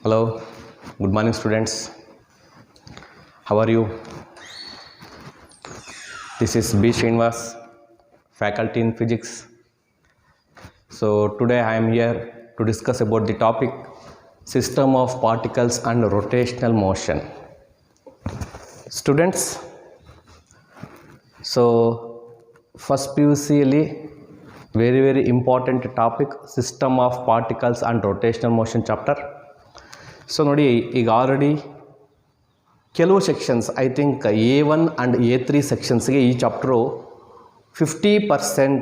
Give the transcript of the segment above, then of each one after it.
Hello, good morning students. How are you? This is B. Srinivas, faculty in physics. So today I am here to discuss about the topic system of particles and rotational motion. Students, so first PUC ಅಲ್ಲಿ very important topic system of particles and rotational motion chapter. So ನೋಡಿ, ಈಗ already ಕೆಲವು sections I think A1 and A3 ಸೆಕ್ಷನ್ಸ್ಗೆ ಈ chapter 50%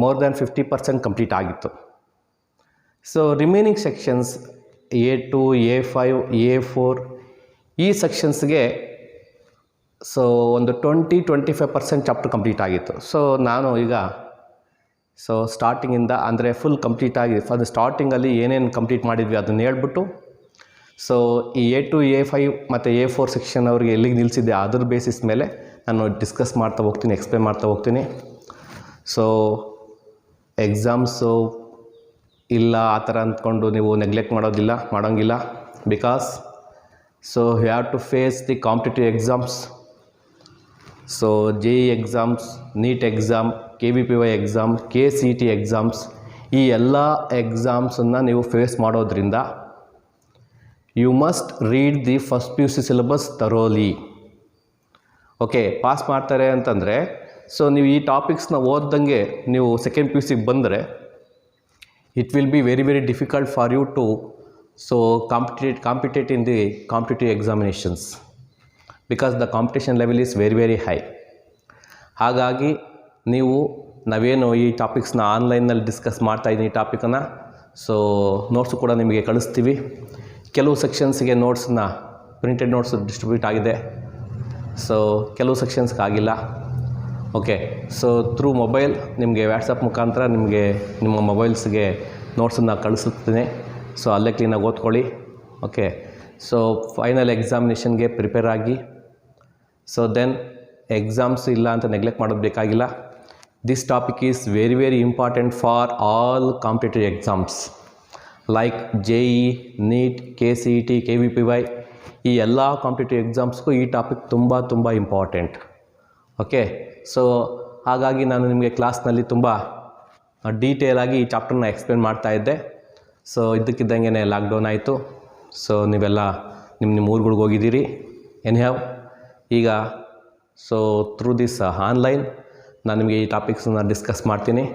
more than 50% complete ಆಗಿತ್ತು. So remaining sections A2, A5, A4 ಈ ಸೆಕ್ಷನ್ಸ್ಗೆ so ಒಂದು 20-25% chapter complete ಆಗಿತ್ತು. So ನಾನು ಈಗ ಸ್ಟಾರ್ಟಿಂಗಿಂದ ಅಂದರೆ ಫುಲ್ ಕಂಪ್ಲೀಟ್ ಆಗಿ ಅದು ಸ್ಟಾರ್ಟಿಂಗಲ್ಲಿ ಏನೇನು ಕಂಪ್ಲೀಟ್ ಮಾಡಿದ್ವಿ ಅದನ್ನು ಹೇಳ್ಬಿಟ್ಟು, ಸೊ ಈ A2, A5 ಮತ್ತು A4 ಸೆಕ್ಷನ್ ಅವ್ರಿಗೆ ಎಲ್ಲಿಗೆ ನಿಲ್ಲಿಸಿದ್ದೆ ಅದ್ರ ಬೇಸಿಸ್ ಮೇಲೆ ನಾನು ಡಿಸ್ಕಸ್ ಮಾಡ್ತಾ ಹೋಗ್ತೀನಿ, ಎಕ್ಸ್ಪ್ಲೇನ್ ಮಾಡ್ತಾ ಹೋಗ್ತೀನಿ. ಸೊ ಎಕ್ಸಾಮ್ಸು ಇಲ್ಲ ಆ ಥರ ಅಂದ್ಕೊಂಡು ನೀವು ನೆಗ್ಲೆಕ್ಟ್ ಮಾಡೋಂಗಿಲ್ಲ. Because so you have to face the competitive exams. So JEE exams, NEET exam, KVPY exam, KCET exams, ಈ ಎಲ್ಲ ಎಕ್ಸಾಮ್ಸನ್ನು ನೀವು ಫೇಸ್ ಮಾಡೋದ್ರಿಂದ you must read the first PUC syllabus thoroughly. Okay, pass ಮಾಡ್ತಾರೆ ಅಂತಂದರೆ ಸೊ ನೀವು ಈ ಟಾಪಿಕ್ಸ್ನ ಓದ್ದಂಗೆ ನೀವು ಸೆಕೆಂಡ್ PUCಗೆ ಬಂದರೆ it will be very difficult for you to compete in the competitive examinations because the competition level is very high. ಹಾಗಾಗಿ ನಾವೇನು ಈ ಟಾಪಿಕ್ಸ್ನ ಆನ್ಲೈನಲ್ಲಿ ಡಿಸ್ಕಸ್ ಮಾಡ್ತಾಯಿದ್ದೀನಿ ಈ ಟಾಪಿಕನ್ನು, ಸೊ ನೋಟ್ಸು ಕೂಡ ನಿಮಗೆ ಕಳಿಸ್ತೀವಿ. ಕೆಲವು ಸೆಕ್ಷನ್ಸ್ಗೆ ನೋಟ್ಸನ್ನ ಪ್ರಿಂಟೆಡ್ ನೋಟ್ಸ್ ಡಿಸ್ಟ್ರಿಬ್ಯೂಟ್ ಆಗಿದೆ, ಸೊ ಕೆಲವು ಸೆಕ್ಷನ್ಸ್ಗೆ ಆಗಿಲ್ಲ. ಓಕೆ, ಸೊ ಥ್ರೂ ಮೊಬೈಲ್ ನಿಮಗೆ ವ್ಯಾಟ್ಸಪ್ ಮುಖಾಂತರ ನಿಮ್ಮ ಮೊಬೈಲ್ಸ್ಗೆ ನೋಟ್ಸನ್ನು ಕಳಿಸುತ್ತೇನೆ. ಸೊ ಅಲ್ಲೇ ಕ್ಲೀನಾಗಿ ಓದ್ಕೊಳ್ಳಿ. ಓಕೆ, ಸೊ ಫೈನಲ್ ಎಕ್ಸಾಮಿನೇಷನ್ಗೆ ಪ್ರಿಪೇರ್ ಆಗಿ. ಸೊ ದೆನ್ ಎಕ್ಸಾಮ್ಸ್ ಇಲ್ಲ ಅಂತ ನೆಗ್ಲೆಕ್ಟ್ ಮಾಡೋದು ಬೇಕಾಗಿಲ್ಲ. This topic is very important for all competitive exams like JEE, NEET, KCET, KVPY ಈ ಎಲ್ಲ ಕಾಂಪಿಟೇಟಿವ್ ಎಕ್ಸಾಮ್ಸ್ಗೂ ಈ ಟಾಪಿಕ್ ತುಂಬ ಇಂಪಾರ್ಟೆಂಟ್. ಓಕೆ, ಸೊ ಹಾಗಾಗಿ ನಾನು ನಿಮಗೆ ಕ್ಲಾಸ್ನಲ್ಲಿ ತುಂಬ ಡೀಟೇಲಾಗಿ ಈ ಚಾಪ್ಟರ್ನ ಎಕ್ಸ್ಪ್ಲೇನ್ ಮಾಡ್ತಾಯಿದ್ದೆ. ಸೊ ಇದ್ದಕ್ಕಿದ್ದಂಗೆ ಲಾಕ್ಡೌನ್ ಆಯಿತು. ಸೊ ನೀವೆಲ್ಲ ನಿಮ್ಮ ಊರುಗಳಿಗೆ ಹೋಗಿದ್ದೀರಿ. ಎನಿಹ್ಯಾವ್ ಈಗ ಸೊ ಥ್ರೂ ದಿಸ್ ಆನ್ಲೈನ್ ನಾನು ನಿಮಗೆ ಈ ಟಾಪಿಕ್ಸನ್ನ ಡಿಸ್ಕಸ್ ಮಾಡ್ತೀನಿ.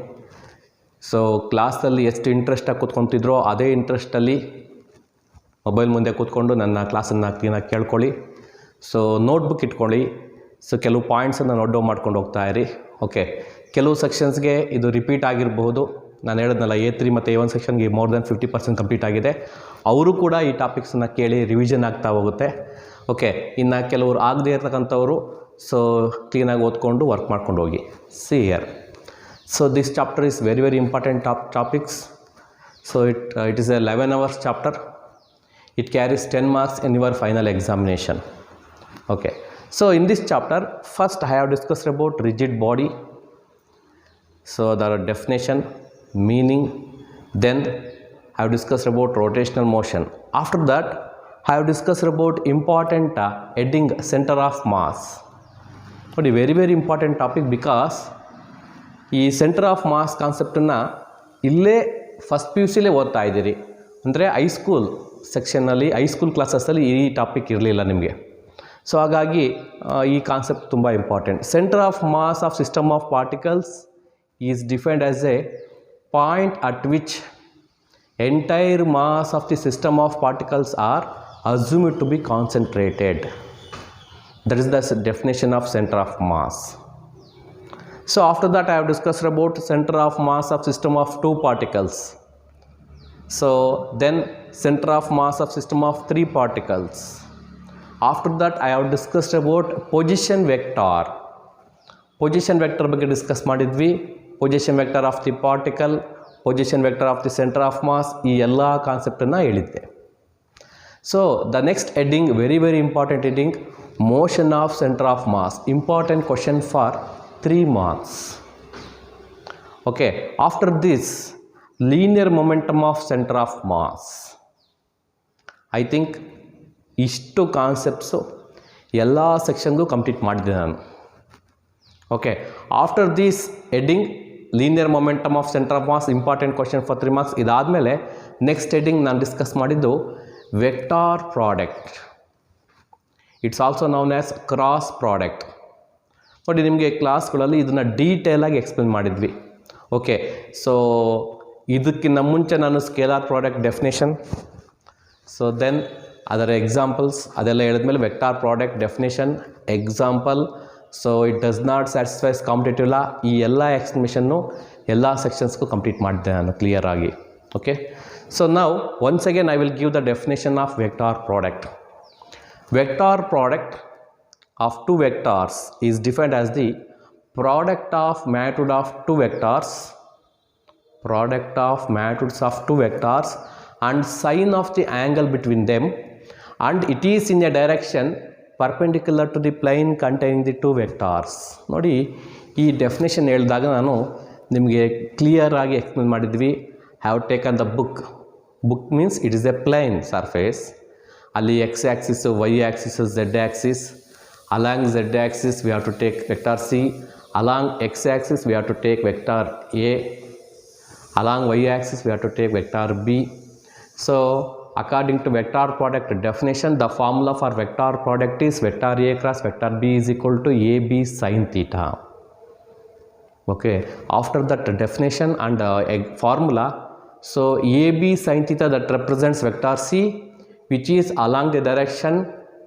ಸೊ ಕ್ಲಾಸಲ್ಲಿ ಎಷ್ಟು ಇಂಟ್ರೆಸ್ಟಾಗಿ ಕೂತ್ಕೊತಿದ್ರೋ ಅದೇ ಇಂಟ್ರೆಸ್ಟಲ್ಲಿ ಮೊಬೈಲ್ ಮುಂದೆ ಕೂತ್ಕೊಂಡು ನನ್ನ ಕ್ಲಾಸನ್ನು ಕ್ಲೀನಾಗಿ ಕೇಳ್ಕೊಳ್ಳಿ. ಸೊ ನೋಟ್ಬುಕ್ ಇಟ್ಕೊಳ್ಳಿ. ಸೊ ಕೆಲವು ಪಾಯಿಂಟ್ಸನ್ನು ನೋಟ್ ಡೌನ್ ಮಾಡ್ಕೊಂಡು ಹೋಗ್ತಾಯಿರಿ. ಓಕೆ, ಕೆಲವು ಸೆಕ್ಷನ್ಸ್ಗೆ ಇದು ರಿಪೀಟ್ ಆಗಿರಬಹುದು. ನಾನು ಹೇಳಿದ್ನಲ್ಲ A3 ಮತ್ತು A1 ಸೆಕ್ಷನ್ಗೆ ಮೋರ್ ದ್ಯಾನ್ 50% ಕಂಪ್ಲೀಟ್ ಆಗಿದೆ. ಅವರು ಕೂಡ ಈ ಟಾಪಿಕ್ಸನ್ನು ಕೇಳಿ ರಿವಿಷನ್ ಆಗ್ತಾ ಹೋಗುತ್ತೆ. ಓಕೆ, ಇನ್ನು ಕೆಲವರು ಆಗದೇ ಇರ್ತಕ್ಕಂಥವರು ಸೊ ಕ್ಲೀನಾಗಿ ಓದ್ಕೊಂಡು ವರ್ಕ್ ಮಾಡ್ಕೊಂಡು ಹೋಗಿ. See here. So this chapter is very important topics. So it is a 11 hours chapter. It carries 10 marks in your final examination. Okay, so in this chapter first I have discussed about rigid body, so the definition, meaning. Then I have discussed about rotational motion. After that I have discussed about important heading center of mass. But a very important topic because ಈ centre of mass ಕಾನ್ಸೆಪ್ಟನ್ನು ಇಲ್ಲೇ first PUCಲೇ ಓದ್ತಾ ಇದ್ದೀರಿ. ಅಂದರೆ high school ಸೆಕ್ಷನ್ನಲ್ಲಿ high school ಕ್ಲಾಸಸ್ಸಲ್ಲಿ ಈ topic ಇರಲಿಲ್ಲ ನಿಮಗೆ. So ಹಾಗಾಗಿ ಈ ಕಾನ್ಸೆಪ್ಟ್ ತುಂಬ important. Centre of mass of system of particles is defined as a point at which entire mass of the system of particles are assumed to be concentrated. That is the definition of centre of mass. So after that I have discussed about center of mass of system of two particles. So then center of mass of system of three particles. After that I have discussed about position vector. Position vector ಬಗ್ಗೆ discuss ಮಾಡಿದ್ವಿ. Position vector of the particle, position vector of the center of mass, ಈ ಎಲ್ಲ ಕಾನ್ಸೆಪ್ಟನ್ನು ಹೇಳಿದ್ದೆ. So the next heading, very important heading, motion of center of mass. Important question for 3 marks. Okay, after this linear momentum of center of mass. I think ಇಷ್ಟು concepts ಎಲ್ಲ ಸೆಕ್ಷನ್ಗೂ complete ಮಾಡಿದ್ದೆ ನಾನು. Okay, after this heading linear momentum of centre of mass, important question for 3 marks. ಇದಾದಮೇಲೆ next heading ನಾನು discuss ಮಾಡಿದ್ದು vector product. It's also known as cross product. ನೋಡಿ, ನಿಮಗೆ ಕ್ಲಾಸ್ಗಳಲ್ಲಿ ಇದನ್ನು ಡೀಟೇಲಾಗಿ ಎಕ್ಸ್ಪ್ಲೇನ್ ಮಾಡಿದ್ವಿ. ಓಕೆ, ಸೊ ಇದಕ್ಕಿಂತ ಮುಂಚೆ ನಾನು scalar product definition, so then ಅದರ ಎಕ್ಸಾಂಪಲ್ಸ್ ಅದೆಲ್ಲ ಹೇಳಿದ್ಮೇಲೆ vector product definition, example, so it does not satisfies commutative ಲಾ, ಈ ಎಲ್ಲ ಎಕ್ಸ್ಪ್ಲನೇಷನ್ನು ಎಲ್ಲ ಸೆಕ್ಷನ್ಸ್ಗೂ ಕಂಪ್ಲೀಟ್ ಮಾಡಿದ್ದೆ ನಾನು ಕ್ಲಿಯರ್ ಆಗಿ. ಓಕೆ, ಸೊ ನಾವು once again I will give the definition of vector product. Vector product of two vectors is defined as the product of magnitude of two vectors, product of magnitudes of two vectors and sine of the angle between them, and it is in a direction perpendicular to the plane containing the two vectors. ನೋಡಿ, ಈ definition ಹೇಳಿದಾಗ ನಾನು ನಿಮಗೆ clear ಆಗಿ explain ಮಾಡಿದ್ವಿ. Have taken the book means it is a plane surface. ಅಲ್ಲಿ X axis, Y axis, Z axis. Along Z axis we have to take vector C, along X axis we have to take vector A, along Y axis we have to take vector B. So according to vector product definition, the formula for vector product is vector A cross vector B is equal to AB sin theta. Okay, after that definition and formula, so AB sin theta that represents vector C, which is along the direction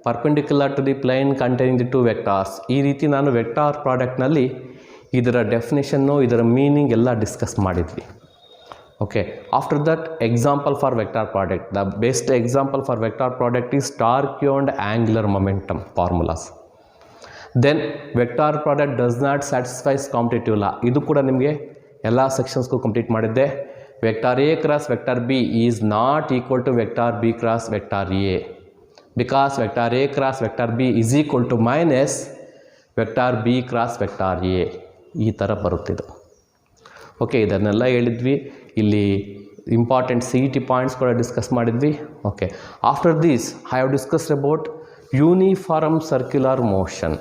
perpendicular to the plane containing the two vectors. ಈ ರೀತಿ ನಾನು vector ಪ್ರಾಡಕ್ಟ್ನಲ್ಲಿ ಇದರ definition, ಇದರ meaning ಎಲ್ಲ discuss ಮಾಡಿದ್ವಿ. Okay, after that example for vector product. The best example for vector product is torque and angular momentum formulas. Then vector product does not satisfies commutative law, ಇದು ಕೂಡ ನಿಮಗೆ ಎಲ್ಲ ಸೆಕ್ಷನ್ಸ್ಗೂ complete ಮಾಡಿದ್ದೆ. vector A cross vector B is not equal to vector B cross vector A, because vector A cross vector B is equal to minus vector B cross vector A. ಈ ಥರ ಬರುತ್ತಿದ್ದು. Okay, ಇದನ್ನೆಲ್ಲ ಹೇಳಿದ್ವಿ. ಇಲ್ಲಿ important CET points ಕೂಡ discuss ಮಾಡಿದ್ವಿ. Okay, after this I have discussed about uniform circular motion.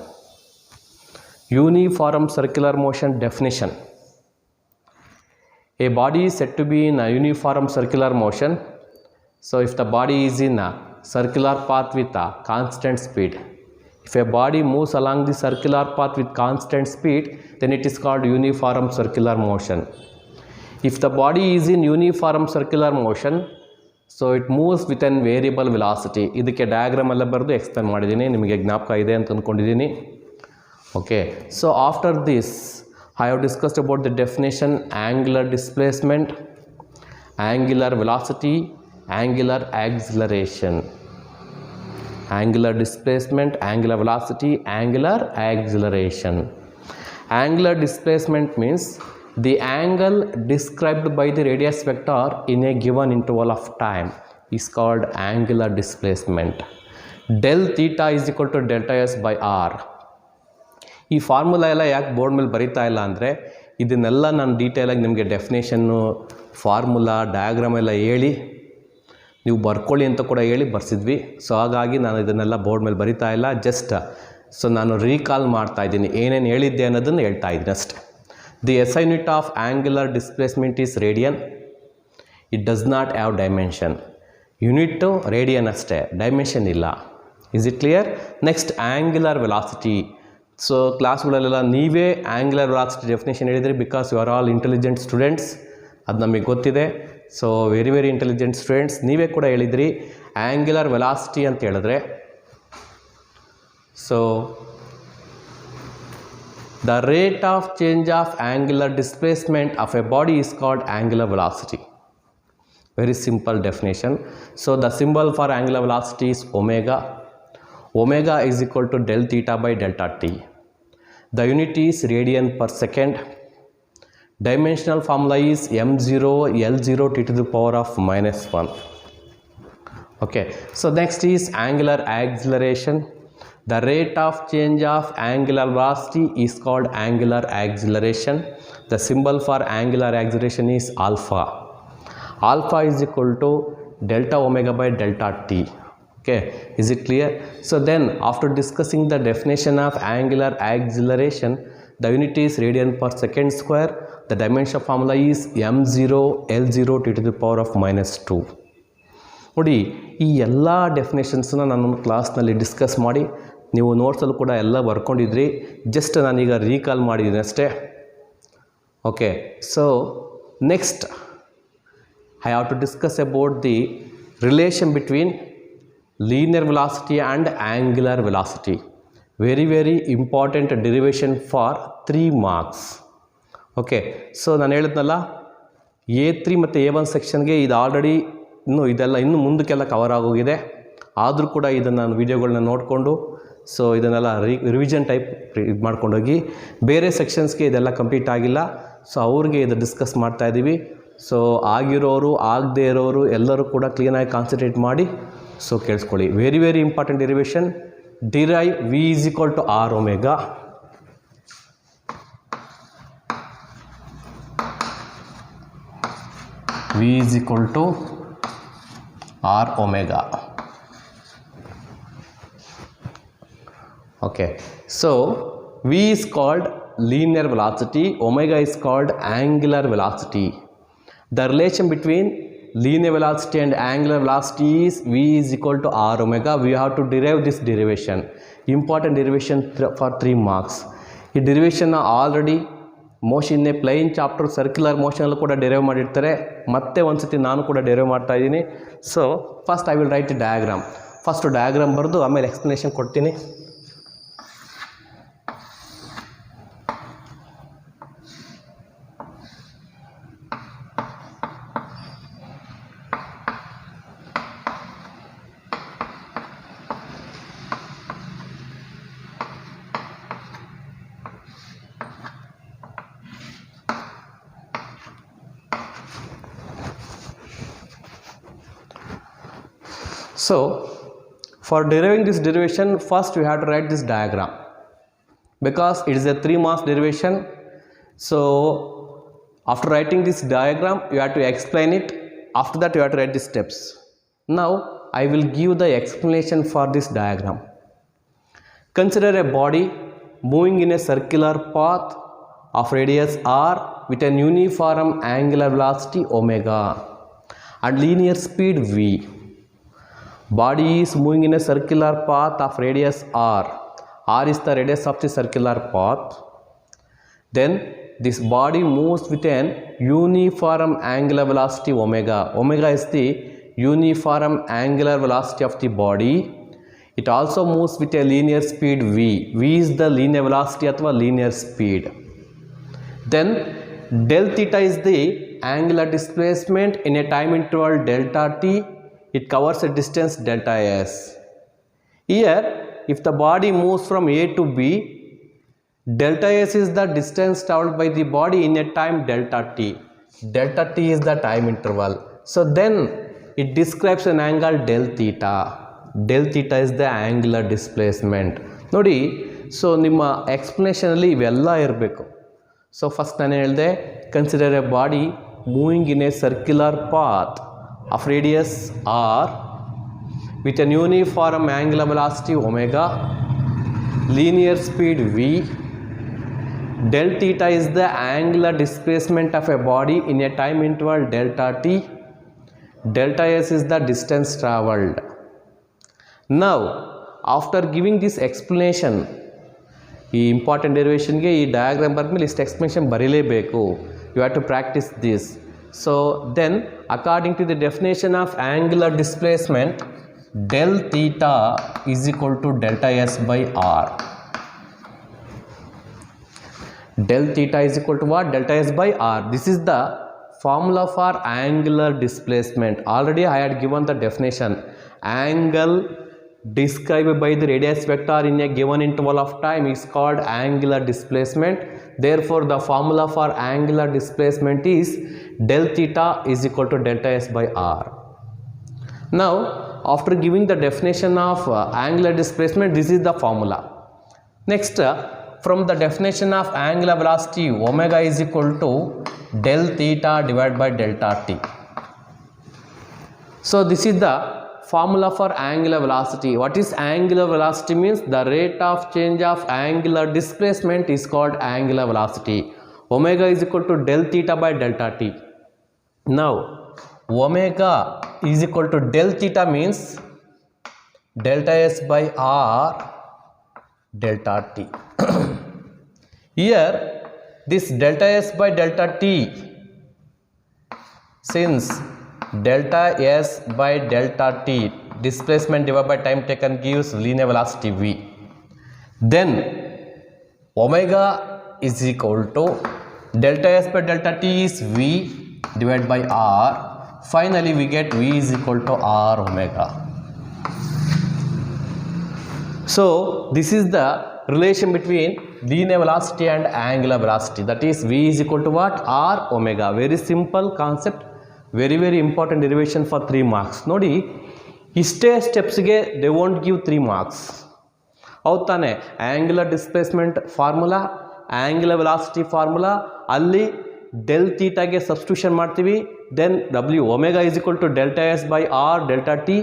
Uniform circular motion definition. A body is said to be in a uniform circular motion. So if the body is in a circular path with a constant speed, if a body moves along the circular path with constant speed, then it is called uniform circular motion. If the body is in uniform circular motion, so it moves with an variable velocity. ಇದಕ್ಕೆ diagram ಎಲ್ಲ ಬರೆದು explain ಮಾಡಿದ್ದೀನಿ, ನಿಮಗೆ ಜ್ಞಾಪಕ ಇದೆ ಅಂತ ಅಂದ್ಕೊಂಡಿದ್ದೀನಿ. Okay, so after this I have discussed about the definition, angular displacement, angular velocity, angular acceleration. Angular displacement, angular velocity, angular acceleration. Angular displacement means the angle described by the radius vector in a given interval of time is called angular displacement. Del theta is equal to delta S by R. ಈ formula ಎಲ್ಲ ಯಾಕೆ board ಮೇಲೆ ಬರೀತಾ ಇಲ್ಲ ಅಂದರೆ, ಇದನ್ನೆಲ್ಲ ನಾನು ಡೀಟೇಲಾಗಿ ನಿಮಗೆ ಡೆಫಿನೇಷನ್ನು, ಫಾರ್ಮುಲಾ, ಡಯಾಗ್ರಾಮ್ ಎಲ್ಲ ಹೇಳಿ ನೀವು ಬರ್ಕೊಳ್ಳಿ ಅಂತ ಕೂಡ ಹೇಳಿ ಬರ್ಸಿದ್ವಿ. ಸೊ ಹಾಗಾಗಿ ನಾನು ಇದನ್ನೆಲ್ಲ ಬೋರ್ಡ್ ಮೇಲೆ ಬರೀತಾ ಇಲ್ಲ, ಜಸ್ಟ್ ಸೊ ನಾನು ರೀಕಾಲ್ ಮಾಡ್ತಾ ಇದ್ದೀನಿ, ಏನೇನು ಹೇಳಿದ್ದೆ ಅನ್ನೋದನ್ನು ಹೇಳ್ತಾ ಇದ್ದೀನಿ ಅಷ್ಟೆ. The SI unit of angular displacement is radian. It does not have dimension. Unit radian ಅಷ್ಟೇ, ಡೈಮೆನ್ಷನ್ ಇಲ್ಲ. Is it clear? Next angular velocity. So ಕ್ಲಾಸ್ಗಳಲ್ಲೆಲ್ಲ ನೀವೇ ಆ್ಯಂಗ್ಯುಲರ್ ವೆಲಾಸಿಟಿ ಡೆಫಿನೇಷನ್ ಹೇಳಿದ್ರಿ, because you are all intelligent students, ಅದು ನಮಗೆ ಗೊತ್ತಿದೆ. So very intelligent students, ನೀವೇ ಕೂಡ ಹೇಳಿದ್ರಿ ಆ್ಯಂಗ್ಯುಲರ್ ವೆಲಾಸಿಟಿ ಅಂತ ಹೇಳಿದ್ರೆ. So the rate of change of angular displacement of A body is called angular velocity. Very simple definition. So the symbol for angular velocity is omega. Omega is equal to del theta by delta t. The unit is radian per second. Dimensional formula is m0 L0 t to the power of -1. Okay, so next is angular acceleration. The rate of change of angular velocity is called angular acceleration. The symbol for angular acceleration is alpha. Alpha is equal to delta omega by delta t. Okay, is it clear? So then after discussing the definition of angular acceleration, the unit is radian per second square. The dimension formula is m0 L0 t to the power of -2. ನೋಡಿ, ಈ ಎಲ್ಲ ಡೆಫಿನೇಷನ್ಸನ್ನ ನಾನು ಕ್ಲಾಸ್ನಲ್ಲಿ discuss ಮಾಡಿ ನೀವು ನೋಟ್ಸಲ್ಲೂ ಕೂಡ ಎಲ್ಲ ಬರ್ಕೊಂಡಿದ್ರಿ. Just ನಾನೀಗ ರೀಕಾಲ್ ಮಾಡಿದ್ದೀನಿ ಅಷ್ಟೇ. Okay, so next I have to discuss about the relation between linear velocity and angular velocity. Very important derivation for 3 marks. Okay, so ನಾನು ಹೇಳಿದ್ನಲ್ಲ A3 ಮತ್ತು A1 ಸೆಕ್ಷನ್ಗೆ ಇದು ಆಲ್ರೆಡಿ ಇನ್ನು ಮುಂದಕ್ಕೆಲ್ಲ ಕವರ್ ಆಗೋಗಿದೆ. ಆದರೂ ಕೂಡ ಇದನ್ನು ನಾನು ವೀಡಿಯೋಗಳನ್ನ ನೋಡಿಕೊಂಡು ಸೊ ಇದನ್ನೆಲ್ಲ ರಿವಿಷನ್ ಟೈಪ್ ಇದು ಮಾಡ್ಕೊಂಡೋಗಿ, ಬೇರೆ ಸೆಕ್ಷನ್ಸ್ಗೆ ಇದೆಲ್ಲ ಕಂಪ್ಲೀಟ್ ಆಗಿಲ್ಲ, ಸೊ ಅವ್ರಿಗೆ ಇದು ಡಿಸ್ಕಸ್ ಮಾಡ್ತಾ ಇದ್ದೀವಿ. ಸೊ ಆಗಿರೋರು ಆಗದೇ ಇರೋರು ಎಲ್ಲರೂ ಕೂಡ ಕ್ಲೀನಾಗಿ ಕಾನ್ಸಂಟ್ರೇಟ್ ಮಾಡಿ ಸೊ ಕೇಳಿಸ್ಕೊಳ್ಳಿ. Very important derivation. Derive V is equal to R omega. V is equal to R omega. Okay, so V is called linear velocity, omega is called angular velocity. The relation between linear velocity and angular velocity is V is equal to R omega. We have to derive this derivation. Important derivation for 3 marks. ಈ derivation already motion in a plane chapter circular ಮೋಷನಲ್ಲಿ ಕೂಡ derive ಮಾಡಿರ್ತಾರೆ. ಮತ್ತೆ ಒಂದ್ಸತಿ ನಾನು ಕೂಡ derive ಮಾಡ್ತಾ ಇದ್ದೀನಿ. So first I will write diagram. First diagram ಬರೆದು ಆಮೇಲೆ ಎಕ್ಸ್ಪ್ಲನೇಷನ್ ಕೊಡ್ತೀನಿ. So for deriving this derivation, first we have to write this diagram because it is a 3 marks derivation. So after writing this diagram you have to explain it. After that you have to write the steps. Now I will give the explanation for this diagram. Consider a body moving in a circular path of radius r with an uniform angular velocity omega and linear speed v. Body is moving in a circular path of radius r. R is the radius of the circular path. Then this body moves with an uniform angular velocity omega. Omega is the uniform angular velocity of the body. It also moves with a linear speed v. V is the linear velocity or linear speed. Then del theta is the angular displacement in a time interval delta t. It covers a distance delta s. Here if the body moves from A to B, delta s is the distance traveled by the body in a time delta t. Delta t is the time interval. So then it describes an angle del theta. Del theta is the angular displacement. ನೋಡಿ, so ನಿಮ್ಮ ಎಕ್ಸ್ಪ್ಲನೇಷನಲ್ಲಿ ಇವೆಲ್ಲ ಇರಬೇಕು. So first ನಾನು ಹೇಳಿದೆ, consider A body moving in a circular path of radius r with an uniform angular velocity omega, linear speed v. Del theta is the angular displacement of a body in a time interval delta t. Delta s is the distance traveled. Now after giving this explanation, ಈ important ಡೆರಿವೇಷನ್ಗೆ ಈ diagram ಬರೆದ್ಮೇಲೆ ಇಷ್ಟು explanation ಬರೀಲೇಬೇಕು. You have to practise this. So then according to the definition of angular displacement, del theta is equal to delta s by r. Del theta is equal to what? Delta s by r. This is the formula for angular displacement. Already I had given the definition. Angle described by the radius vector in a given interval of time is called angular displacement. Therefore the formula for angular displacement is del theta is equal to delta s by r. Now after giving the definition of angular displacement, this is the formula. Next from the definition of angular velocity, omega is equal to del theta divided by delta t. So this is the formula for angular velocity. What is angular velocity means? The rate of change of angular displacement is called angular velocity. Omega is equal to del theta by delta t. Now omega is equal to del theta means delta s by r delta t. Here this delta s by delta t, since delta s by delta t displacement divided by time taken gives linear velocity v, then omega is equal to delta s by delta t is v divided by r. Finally we get v is equal to r omega. So this is the relation between linear velocity and angular velocity, that is v is equal to what? r omega. Very simple concept, very important derivation for 3 marks. ನೋಡಿ ಇಷ್ಟೇ ಸ್ಟೆಪ್ಸ್ಗೆ they won't give 3 marks. ಹೌದು ತಾನೆ? Angular displacement formula, angular velocity formula, ಅಲ್ಲಿ del ಥೀಟಾಗೆ substitution ಮಾಡ್ತೀವಿ. Then W omega is equal to delta S by R delta T.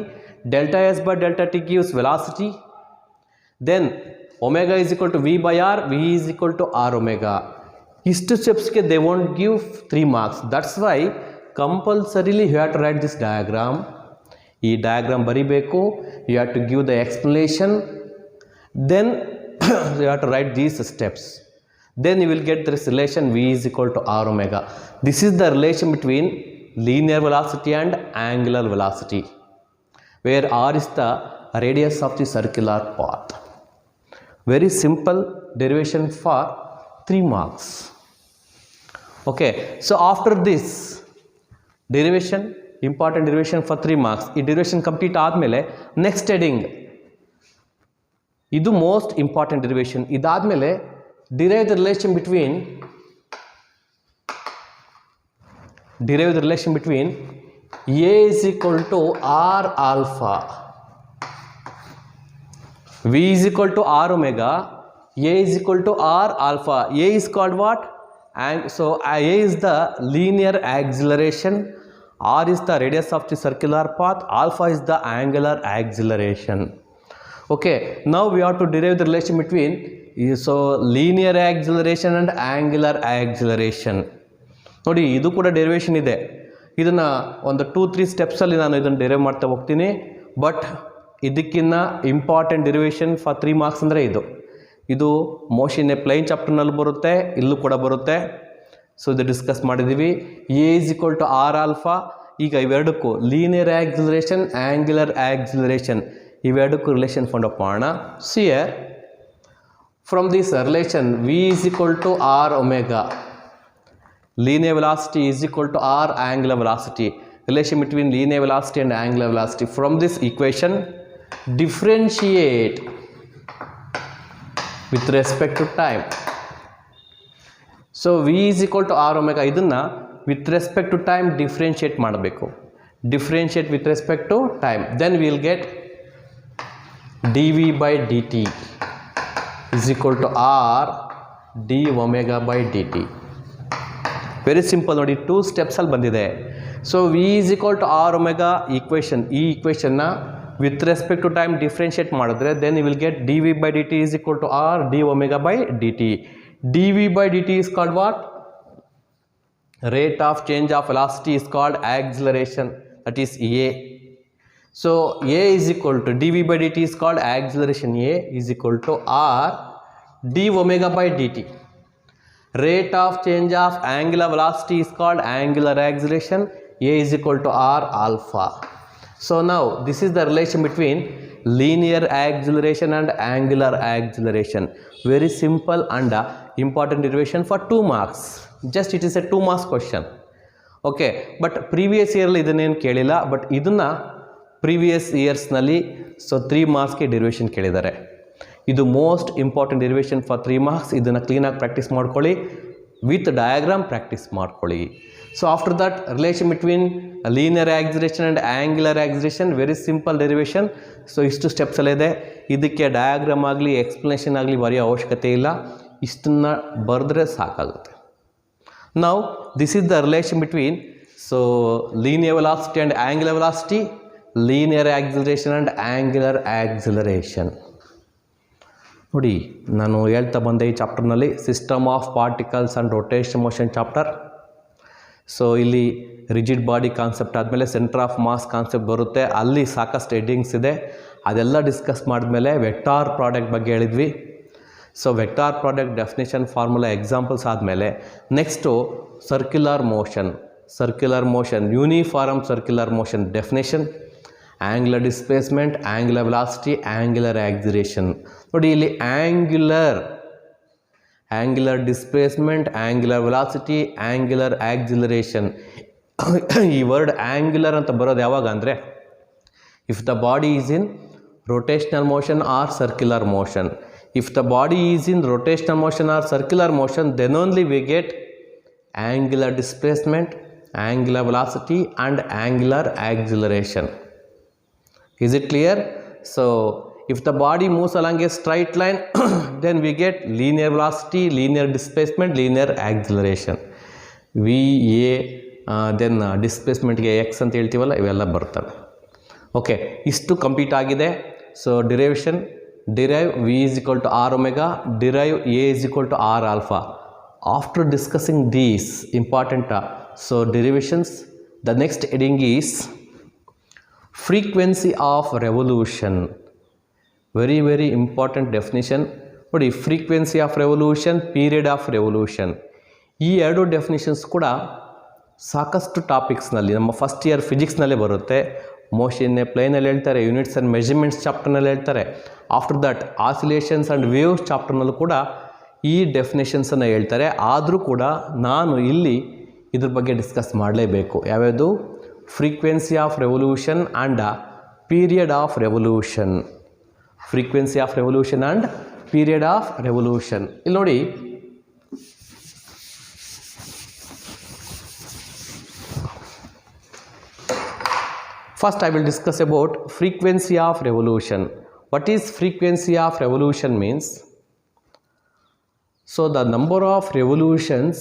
Delta S by delta T gives velocity. Then omega is equal to V by R, V is equal to R omega. ಇಷ್ಟು ಸ್ಟೆಪ್ಸ್ಗೆ they won't give 3 marks. That's why compulsorily you have to write this diagram. ಈ diagram ಬರಿಬೇಕು. You have to give the explanation. Then you have to write these steps. Then you will get this relation v is equal to r omega. This is the relation between linear velocity and angular velocity, where r is the radius of the circular path. Very simple derivation for 3 marks. Okay, so after this derivation, important derivation for 3 marks, ಈ derivation complete ಆದಮೇಲೆ next heading, ಇದು most important derivation. ಇದಾದಮೇಲೆ derive the relation between a is equal to r alpha, v is equal to r omega, a is equal to r alpha. A is called what? And so a is the linear acceleration, r is the radius of the circular path, alpha is the angular acceleration. Okay, now we have to derive the relation between linear acceleration and angular acceleration. ನೋಡಿ ಇದು ಕೂಡ derivation ಇದೆ. ಇದನ್ನು ಒಂದು 2-3 ಸ್ಟೆಪ್ಸಲ್ಲಿ ನಾನು ಇದನ್ನು derive ಮಾಡ್ತಾ ಹೋಗ್ತೀನಿ. ಬಟ್ ಇದಕ್ಕಿಂತ ಇಂಪಾರ್ಟೆಂಟ್ ಡೆರಿವೇಷನ್ ಫಾರ್ 3 ಮಾರ್ಕ್ಸ್ ಅಂದರೆ ಇದು ಮೋಷನ್ ಎ ಪ್ಲೈನ್ ಚಾಪ್ಟರ್ನಲ್ಲಿ ಬರುತ್ತೆ, ಇಲ್ಲೂ ಕೂಡ ಬರುತ್ತೆ. ಸೊ ಇದು ಡಿಸ್ಕಸ್ ಮಾಡಿದ್ದೀವಿ. A is equal to R alpha. ಈಗ ಇವೆರಡಕ್ಕೂ ಲೀನಿಯರ್ ಆಕ್ಸಿಲರೇಷನ್, ಆ್ಯಂಗ್ಯುಲರ್ ಆಕ್ಸಿಲರೇಷನ್, ಇವೆರಡಕ್ಕೂ ರಿಲೇಷನ್ ಫೌಂಡ್ ಅಪ್ ಮಾಡೋಣ. ಸಿಯರ್ from this relation v is equal to r omega, linear velocity is equal to r angular velocity, relation between linear velocity and angular velocity. From this equation differentiate with respect to time. So v is equal to r omega, ಇದನ್ನ with respect to time differentiate ಮಾಡಬೇಕು. differentiate with respect to time, then we will get dv by dt is equal to r d omega by dt. Very simple ನೋಡಿ, 2 ಸ್ಟೆಪ್ಸಲ್ಲಿ ಬಂದಿದೆ. So V is equal to R omega equation, ಈ ಈಕ್ವೇಷನ್ನ with respect to time differentiate ಮಾಡಿದ್ರೆ then you will get D V by D T is equal to R D omega by D T. D V by D T is called what? Rate of change of velocity is called acceleration, that is A. So a is equal to dv by dt is called acceleration. A is equal to r d omega by dt. Rate of change of angular velocity is called angular acceleration. A is equal to r alpha. So now this is the relation between linear acceleration and angular acceleration. Very simple and important derivation for 2 marks. Just it is a 2 marks question. Okay, but previous year ಇದನ್ನೇನು ಕೇಳಿಲ್ಲ, but ಇದನ್ನ previous ಇಯರ್ಸ್ನಲ್ಲಿ 3 ಮಾರ್ಕ್ಸ್ಗೆ derivation ಕೇಳಿದ್ದಾರೆ. ಇದು most important derivation for 3 marks. ಇದನ್ನು ಕ್ಲೀನಾಗಿ practice ಮಾಡ್ಕೊಳ್ಳಿ, with diagram practice ಮಾಡ್ಕೊಳ್ಳಿ. So after that relation between linear acceleration and angular acceleration, very simple derivation. So ಇಷ್ಟು ಸ್ಟೆಪ್ಸಲ್ಲಿದೆ. ಇದಕ್ಕೆ ಡಯಾಗ್ರಾಮ್ ಆಗಲಿ ಎಕ್ಸ್ಪ್ಲನೇಷನ್ ಆಗಲಿ ಬರೆಯೋ ಅವಶ್ಯಕತೆ ಇಲ್ಲ, ಇಷ್ಟನ್ನು ಬರೆದ್ರೆ ಸಾಕಾಗುತ್ತೆ. Now this is the relation between So linear velocity and angular velocity, linear acceleration and angular acceleration. ನೋಡಿ, ನಾನು ಹೇಳ್ತಾ ಬಂದೆ ಈ ಚಾಪ್ಟರ್ನಲ್ಲಿ system of particles and rotation motion chapter. So ಇಲ್ಲಿ ರಿಜಿಡ್ ಬಾಡಿ ಕಾನ್ಸೆಪ್ಟ್ ಆದಮೇಲೆ ಸೆಂಟರ್ ಆಫ್ ಮಾಸ್ ಕಾನ್ಸೆಪ್ಟ್ ಬರುತ್ತೆ. ಅಲ್ಲಿ ಸಾಕಷ್ಟು ಹೆಡ್ಡಿಂಗ್ಸ್ ಇದೆ, ಅದೆಲ್ಲ ಡಿಸ್ಕಸ್ ಮಾಡಿದ್ಮೇಲೆ ವೆಕ್ಟಾರ್ ಪ್ರಾಡಕ್ಟ್ ಬಗ್ಗೆ ಹೇಳಿದ್ವಿ. So vector product definition, formula, examples ಆದಮೇಲೆ next circular motion, uniform circular motion definition, angular displacement, angular velocity, angular acceleration. ನೋಡಿ ಇಲ್ಲಿ angular displacement, angular velocity, angular acceleration. ಈ ವರ್ಡ್ ಆ್ಯಂಗ್ಯುಲರ್ ಅಂತ ಬರೋದು ಯಾವಾಗ ಅಂದರೆ, if the body is in rotational motion or circular motion. If the body is in rotational motion or circular motion, then only we get angular displacement, angular velocity and angular acceleration. Is it clear? So if the body moves along a straight line then we get linear velocity, linear displacement, linear acceleration. then displacement ಗೆ x ಅಂತ ಹೇಳ್ತೀವಲ್ಲ, ಇವೆಲ್ಲ ಬರ್ತವೆ. Okay, ಇಷ್ಟು complete ಆಗಿದೆ. So derive v is equal to r omega, derive a is equal to r alpha. After discussing these important derivations, the next heading is frequency of revolution. Very important definition. ನೋಡಿ, frequency of revolution, period of revolution, ಈ ಎರಡು definitions ಕೂಡ ಸಾಕಷ್ಟು ಟಾಪಿಕ್ಸ್ನಲ್ಲಿ ನಮ್ಮ first year ಫಿಸಿಕ್ಸ್ನಲ್ಲೇ ಬರುತ್ತೆ. Motion ಪ್ಲೇನಲ್ಲಿ ಹೇಳ್ತಾರೆ, units and measurements ಚಾಪ್ಟರ್ನಲ್ಲಿ ಹೇಳ್ತಾರೆ. After that oscillations and waves ಚಾಪ್ಟರ್ನಲ್ಲೂ ಕೂಡ ಈ ಡೆಫಿನೇಷನ್ಸನ್ನು ಹೇಳ್ತಾರೆ. ಆದರೂ ಕೂಡ ನಾನು ಇಲ್ಲಿ ಇದ್ರ ಬಗ್ಗೆ ಡಿಸ್ಕಸ್ ಮಾಡಲೇಬೇಕು. ಯಾವ್ಯಾವುದು? Frequency of revolution and period of revolution. Frequency of revolution and period of revolution. ಇಲ್ಲಿ ನೋಡಿ, first I will discuss about frequency of revolution. What is frequency of revolution means? So the number of revolutions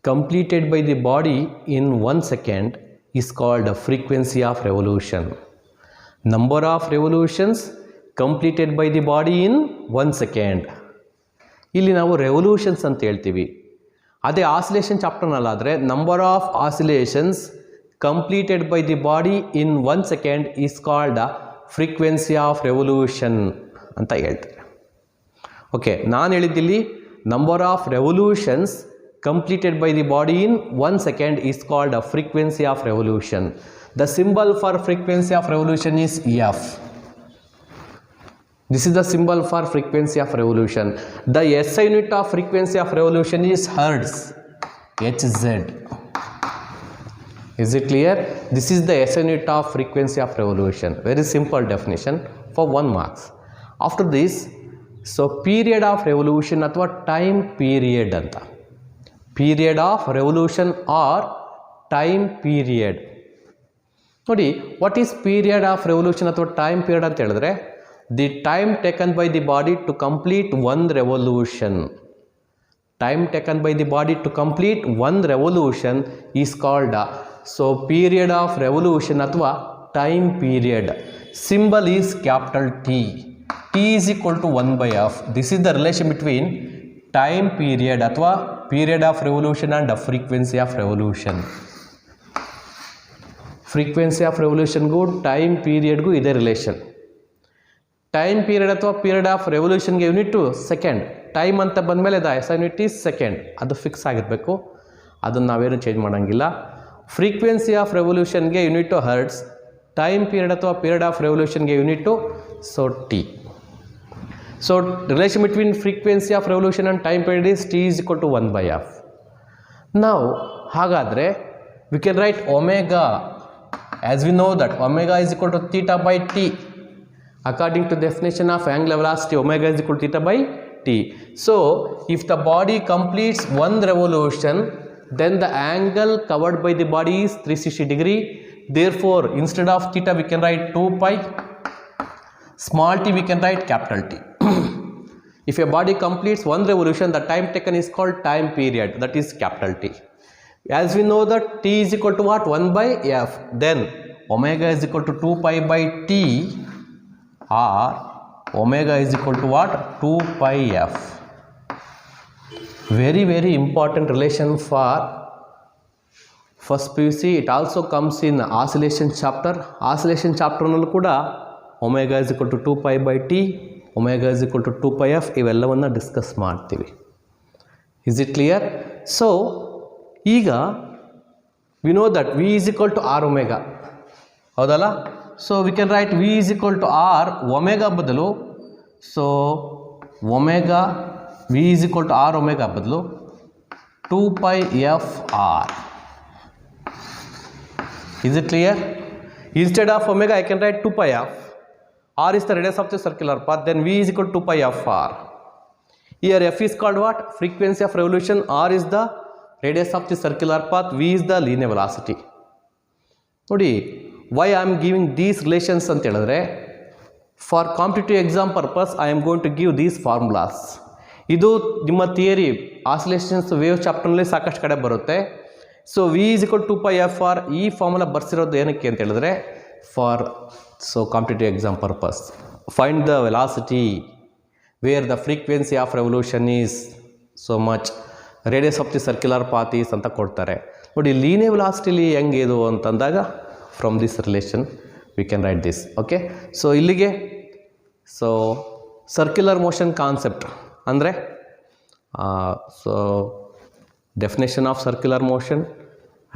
completed by the body in 1 second is called a frequency of revolution. Number of revolutions completed by the body in 1 second. ಇಲ್ಲಿ ನಾವು revolutions ಅಂತ ಹೇಳ್ತೀವಿ. ಅದೇ oscillation ಚಾಪ್ಟರ್ನಲ್ಲಾದರೆ number of oscillations completed by the body in 1 second is called the frequency of revolution ಅಂತ ಹೇಳ್ತಾರೆ. Okay, ನಾನು ಹೇಳಿದ್ದಿಲ್ಲಿ number of revolutions completed by the body in 1 second is called a frequency of revolution. The symbol for frequency of revolution is F. This is the symbol for frequency of revolution. The SI unit of frequency of revolution is Hertz, Hz. Is it clear? This is the SI unit of frequency of revolution. Very simple definition for 1 marks. After this, so period of revolution ಅಥವಾ time period ಅಂತ. Period of revolution or time period. ನೋಡಿ, what is period of revolution ಅಥವಾ time period ಅಂತ ಹೇಳಿದ್ರೆ, the time taken by the body to complete one revolution. Time taken by the body to complete one revolution is called period of revolution ಅಥವಾ time period. Symbol is capital T. T is equal to 1 by F. This is the relation between time period ಅಥವಾ period of revolution and frequency of revolution. Frequency of revolution ಗೂ time period ಗೂ ಇದೆ relation. Time period ಅಥವಾ period of ರೆವಲ್ಯೂಷನ್ಗೆ unit second. Time ಅಂತ ಬಂದಮೇಲೆ the S unit is second. ಅದು fix ಆಗಿರಬೇಕು, ಅದನ್ನು ನಾವೇನು ಚೇಂಜ್ ಮಾಡೋಂಗಿಲ್ಲ. ಫ್ರೀಕ್ವೆನ್ಸಿ ಆಫ್ ರೆವಲ್ಯೂಷನ್ಗೆ ಯೂನಿಟು ಹರ್ಟ್ಸ್, ಟೈಮ್ ಪೀರಿಯಡ್ ಅಥವಾ ಪೀರಿಯಡ್ ಆಫ್ ರೆವಲ್ಯೂಷನ್ಗೆ unit T. So relation between frequency of revolution and time period is T is equal to 1 by F. ನಾವು ಹಾಗಾದರೆ we can write omega, as we know that omega is equal to theta by T. According to definition of angular velocity, omega is equal to theta by t. So if the body completes one revolution, then the angle covered by the body is 360 degree. Therefore instead of theta we can write 2 pi, small t we can write capital T. If a body completes one revolution, the time taken is called time period, that is capital T. As we know that t is equal to what? 1 by f. Then omega is equal to 2 pi by t, or omega is equal to what? 2 pi f. Very, very important relation for first PUC. It also comes in oscillation chapter. Oscillation chapter nallu kuda omega is equal to 2 pi by t, omega is equal to 2 pi f, ಇವೆಲ್ಲವನ್ನು discuss ಮಾಡ್ತೀವಿ. Is it clear? So ಈಗ we know that v is equal to r omega, ಹೌದಲ್ಲ? So we can write v is equal to r omega ಬದಲು, so omega v is equal to r omega ಬದಲು 2 pi f r. Is it clear? Instead of omega I can write 2 pi f. R is the radius of the circular path, then v is equal to 2 pi f r. Here f is called what? Frequency of revolution. R is the radius of the circular path, v is the linear velocity. ನೋಡಿ, why I am giving these relations ಅಂತ ಹೇಳಿದ್ರೆ, for competitive exam purpose I am going to give these formulas. ಇದು ನಿಮ್ಮ theory oscillations wave ಚಾಪ್ಟರ್ನಲ್ಲಿ ಸಾಕಷ್ಟು ಕಡೆ ಬರುತ್ತೆ. So V is equal to pi F R, ಈ formula ಬರ್ಸಿರೋದು ಏನಕ್ಕೆ ಅಂತ ಹೇಳಿದ್ರೆ, for so competitive exam purpose, find the velocity where the frequency of revolution is so much, radius of the circular path is ಅಂತ ಕೊಡ್ತಾರೆ. ನೋಡಿ, linear ವೆಲಾಸಿಟಿಲಿ ಹೆಂಗೆ ಇದು ಅಂತಂದಾಗ from this relation we can write this. Okay, so ಇಲ್ಲಿಗೆ so circular motion concept ಅಂದರೆ so definition of circular motion,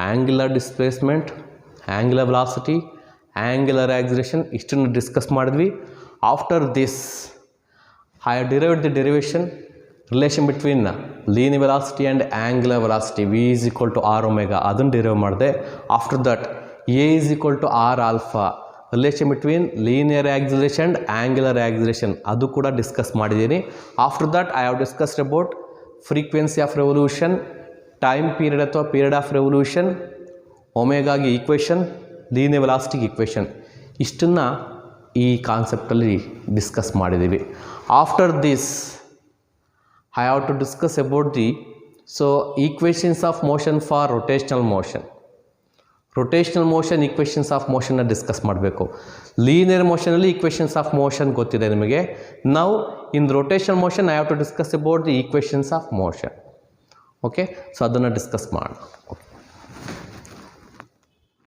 angular displacement, angular velocity, angular acceleration, ಇಷ್ಟನ್ನು ಡಿಸ್ಕಸ್ ಮಾಡಿದ್ವಿ. After this I have derived the derivation relation between linear velocity and angular velocity, V is equal to R omega, ಅದನ್ನು derive ಮಾಡಿದೆ. After that A is equal to R alpha, relation between linear acceleration and angular acceleration, ಅದು ಕೂಡ discuss ಮಾಡಿದ್ದೀನಿ. After that I have discussed about frequency of revolution, time period ಅಥವಾ period of revolution, ಒಮೆಗಾಗೆ equation, linear ವೆಲಾಸಿಟಿಗೆ equation, ಇಷ್ಟನ್ನು ಈ ಕಾನ್ಸೆಪ್ಟಲ್ಲಿ discuss ಮಾಡಿದ್ದೀವಿ. After this I have to discuss about the so equations of motion for rotational motion. Rotational motion equations of ಮೋಷನ್ನ discuss ಮಾಡಬೇಕು. Linear ಮೋಷನಲ್ಲಿ equations of motion ಗೊತ್ತಿದೆ ನಿಮಗೆ. Now in rotational motion I have to discuss about the equations of motion. Okay, so ಅದನ್ನು discuss ಮಾಡೋಣ. Okay.